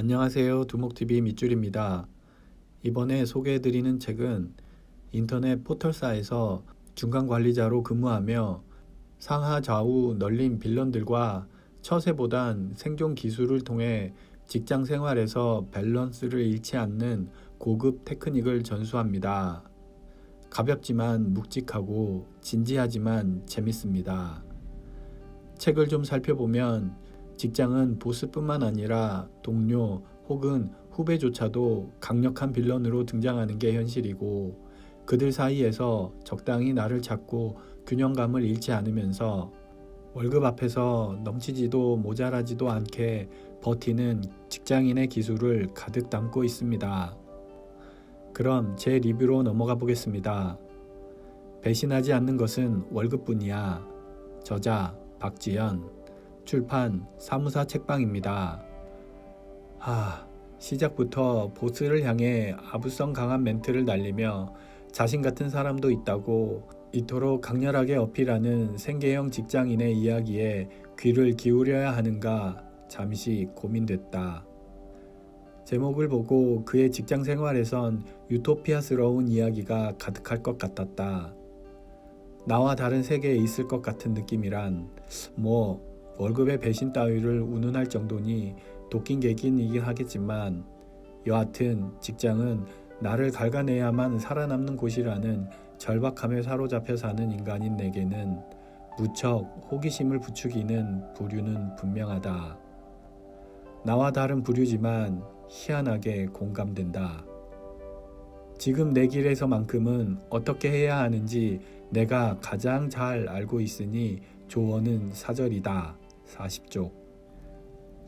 안녕하세요. 두목TV 밑줄입니다. 이번에 소개해드리는 책은 인터넷 포털사에서 중간관리자로 근무하며 상하 좌우 널린 빌런들과 처세보단 생존 기술을 통해 직장 생활에서 밸런스를 잃지 않는 고급 테크닉을 전수합니다. 가볍지만 묵직하고 진지하지만 재밌습니다. 책을 좀 살펴보면 직장은 보스뿐만 아니라 동료 혹은 후배조차도 강력한 빌런으로 등장하는 게 현실이고, 그들 사이에서 적당히 나를 찾고 균형감을 잃지 않으면서 월급 앞에서 넘치지도 모자라지도 않게 버티는 직장인의 기술을 가득 담고 있습니다. 그럼 제 리뷰로 넘어가 보겠습니다. 배신하지 않는 것은 월급뿐이야. 저자 박지연, 출판 사무사 책방입니다. 시작부터 보스를 향해 아부성 강한 멘트를 날리며 자신 같은 사람도 있다고 이토록 강렬하게 어필하는 생계형 직장인의 이야기에 귀를 기울여야 하는가 잠시 고민됐다. 제목을 보고 그의 직장 생활에선 유토피아스러운 이야기가 가득할 것 같았다. 나와 다른 세계에 있을 것 같은 느낌이란 월급의 배신 따위를 운운할 정도니 도끼인 객이긴 하겠지만, 여하튼 직장은 나를 갉아내야만 살아남는 곳이라는 절박함에 사로잡혀 사는 인간인 내게는 무척 호기심을 부추기는 부류는 분명하다. 나와 다른 부류지만 희한하게 공감된다. 지금 내 길에서만큼은 어떻게 해야 하는지 내가 가장 잘 알고 있으니 조언은 사절이다. 40쪽.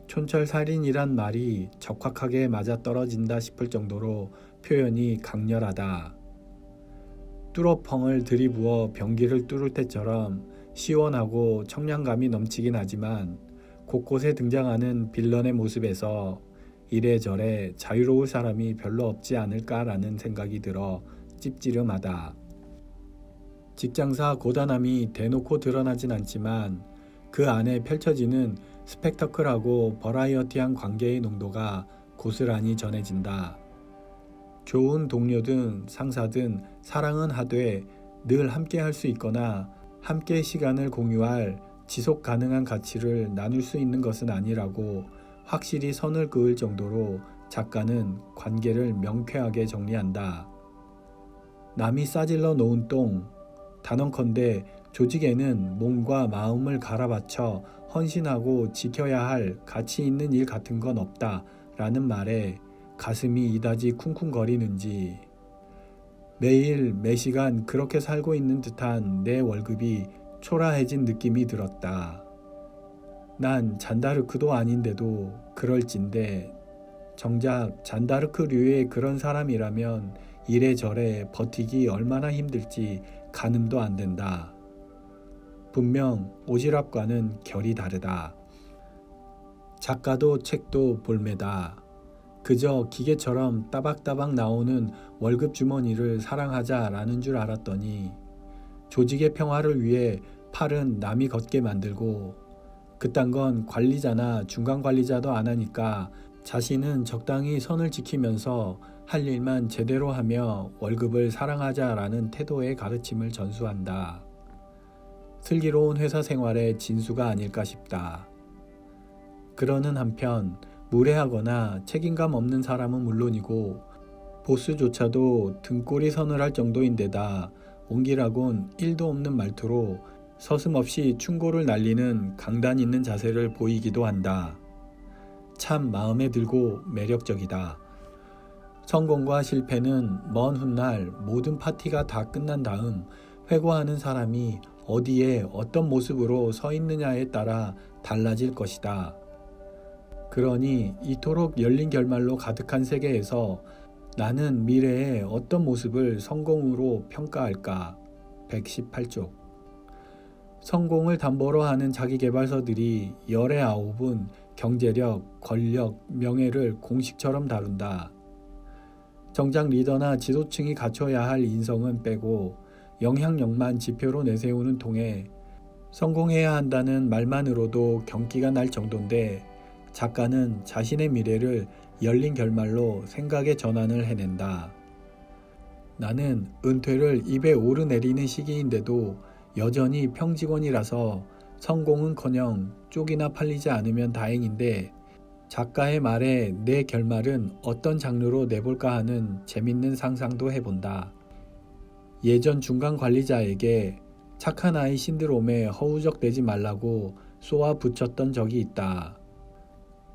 촌철살인이란 말이 적확하게 맞아떨어진다 싶을 정도로 표현이 강렬하다. 뚜러펑을 들이부어 변기를 뚫을 때처럼 시원하고 청량감이 넘치긴 하지만, 곳곳에 등장하는 빌런의 모습에서 이래저래 자유로울 사람이 별로 없지 않을까라는 생각이 들어 찝찝하다. 직장사 고단함이 대놓고 드러나진 않지만 그 안에 펼쳐지는 스펙터클하고 버라이어티한 관계의 농도가 고스란히 전해진다. 좋은 동료든 상사든 사랑은 하되 늘 함께 할 수 있거나 함께 시간을 공유할 지속 가능한 가치를 나눌 수 있는 것은 아니라고 확실히 선을 그을 정도로 작가는 관계를 명쾌하게 정리한다. 남이 싸질러 놓은 똥, 단언컨대 조직에는 몸과 마음을 갈아바쳐 헌신하고 지켜야 할 가치 있는 일 같은 건 없다 라는 말에 가슴이 이다지 쿵쿵거리는지, 매일 매시간 그렇게 살고 있는 듯한 내 월급이 초라해진 느낌이 들었다. 난 잔다르크도 아닌데도 그럴진데, 정작 잔다르크류의 그런 사람이라면 이래저래 버티기 얼마나 힘들지 가늠도 안 된다. 분명 오지랖과는 결이 다르다. 작가도 책도 볼매다. 그저 기계처럼 따박따박 나오는 월급 주머니를 사랑하자라는 줄 알았더니, 조직의 평화를 위해 팔은 남이 걷게 만들고, 그딴 건 관리자나 중간관리자도 안 하니까 자신은 적당히 선을 지키면서 할 일만 제대로 하며 월급을 사랑하자라는 태도의 가르침을 전수한다. 슬기로운 회사 생활의 진수가 아닐까 싶다. 그러는 한편 무례하거나 책임감 없는 사람은 물론이고 보스조차도 등골이 서늘할 정도인데다 옹기라곤 1도 없는 말투로 서슴없이 충고를 날리는 강단 있는 자세를 보이기도 한다. 참 마음에 들고 매력적이다. 성공과 실패는 먼 훗날 모든 파티가 다 끝난 다음 회고하는 사람이 어디에 어떤 모습으로 서 있느냐에 따라 달라질 것이다. 그러니 이토록 열린 결말로 가득한 세계에서 나는 미래의 어떤 모습을 성공으로 평가할까? 118쪽. 성공을 담보로 하는 자기계발서들이 열의 아홉은 경제력, 권력, 명예를 공식처럼 다룬다. 정작 리더나 지도층이 갖춰야 할 인성은 빼고 영향력만 지표로 내세우는 통에 성공해야 한다는 말만으로도 경기가 날 정도인데, 작가는 자신의 미래를 열린 결말로 생각의 전환을 해낸다. 나는 은퇴를 입에 오르내리는 시기인데도 여전히 평직원이라서 성공은커녕 쪽이나 팔리지 않으면 다행인데 작가의 말에 내 결말은 어떤 장르로 내볼까 하는 재밌는 상상도 해본다. 예전 중간 관리자에게 착한 아이 신드롬에 허우적대지 말라고 쏘아 붙였던 적이 있다.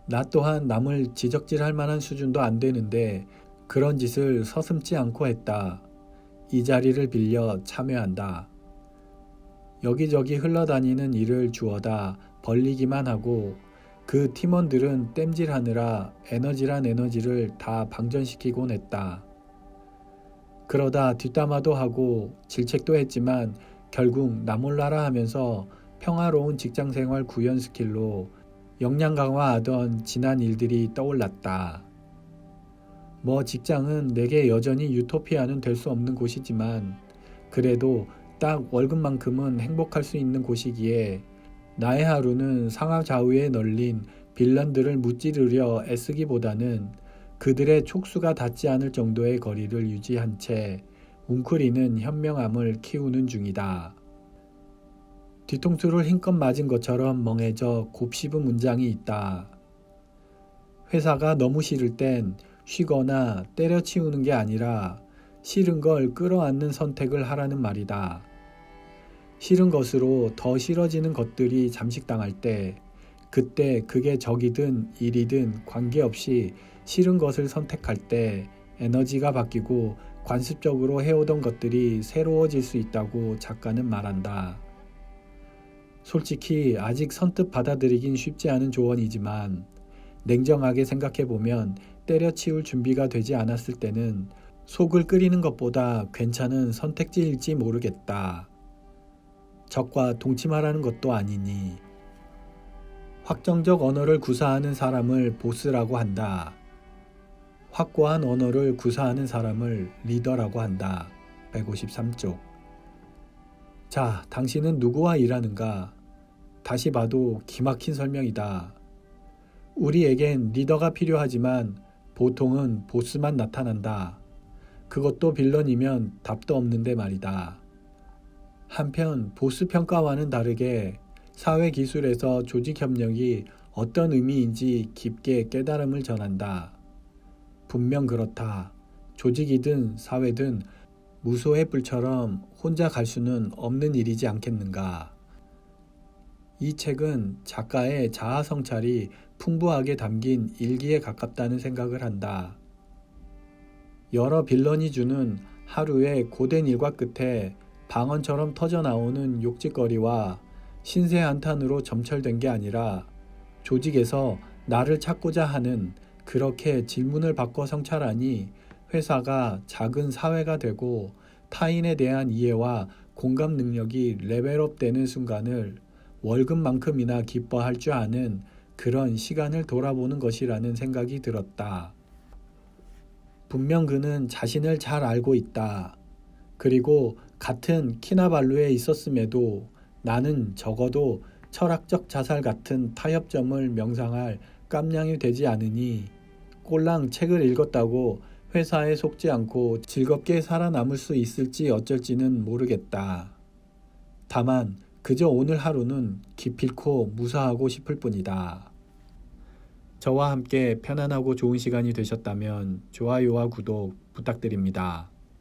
나 또한 남을 지적질할 만한 수준도 안 되는데 그런 짓을 서슴지 않고 했다. 이 자리를 빌려 참여한다. 여기저기 흘러다니는 일을 주어다 벌리기만 하고 그 팀원들은 땜질하느라 에너지란 에너지를 다 방전시키곤 했다. 그러다 뒷담화도 하고 질책도 했지만 결국 나 몰라라 하면서 평화로운 직장생활 구현 스킬로 역량 강화하던 지난 일들이 떠올랐다. 뭐 직장은 내게 여전히 유토피아는 될 수 없는 곳이지만 그래도 딱 월급만큼은 행복할 수 있는 곳이기에 나의 하루는 상하좌우에 널린 빌런들을 무찌르려 애쓰기보다는 그들의 촉수가 닿지 않을 정도의 거리를 유지한 채 웅크리는 현명함을 키우는 중이다. 뒤통수를 힘껏 맞은 것처럼 멍해져 곱씹은 문장이 있다. 회사가 너무 싫을 땐 쉬거나 때려치우는 게 아니라 싫은 걸 끌어안는 선택을 하라는 말이다. 싫은 것으로 더 싫어지는 것들이 잠식당할 때 그때 그게 적이든 일이든 관계없이 싫은 것을 선택할 때 에너지가 바뀌고 관습적으로 해오던 것들이 새로워질 수 있다고 작가는 말한다. 솔직히 아직 선뜻 받아들이긴 쉽지 않은 조언이지만 냉정하게 생각해보면 때려치울 준비가 되지 않았을 때는 속을 끓이는 것보다 괜찮은 선택지일지 모르겠다. 적과 동침하라는 것도 아니니. 확정적 언어를 구사하는 사람을 보스라고 한다. 확고한 언어를 구사하는 사람을 리더라고 한다. 153쪽. 자, 당신은 누구와 일하는가? 다시 봐도 기막힌 설명이다. 우리에겐 리더가 필요하지만 보통은 보스만 나타난다. 그것도 빌런이면 답도 없는데 말이다. 한편 보스 평가와는 다르게 사회기술에서 조직협력이 어떤 의미인지 깊게 깨달음을 전한다. 분명 그렇다. 조직이든 사회든 무소의 뿔처럼 혼자 갈 수는 없는 일이지 않겠는가. 이 책은 작가의 자아 성찰이 풍부하게 담긴 일기에 가깝다는 생각을 한다. 여러 빌런이 주는 하루의 고된 일과 끝에 방언처럼 터져나오는 욕짓거리와 신세 한탄으로 점철된 게 아니라 조직에서 나를 찾고자 하는 그렇게 질문을 바꿔 성찰하니 회사가 작은 사회가 되고 타인에 대한 이해와 공감 능력이 레벨업되는 순간을 월급만큼이나 기뻐할 줄 아는 그런 시간을 돌아보는 것이라는 생각이 들었다. 분명 그는 자신을 잘 알고 있다. 그리고 같은 키나발루에 있었음에도 나는 적어도 철학적 자살 같은 타협점을 명상할 깜냥이 되지 않으니 꼴랑 책을 읽었다고 회사에 속지 않고 즐겁게 살아남을 수 있을지 어쩔지는 모르겠다. 다만 그저 오늘 하루는 기필코 무사하고 싶을 뿐이다. 저와 함께 편안하고 좋은 시간이 되셨다면 좋아요와 구독 부탁드립니다.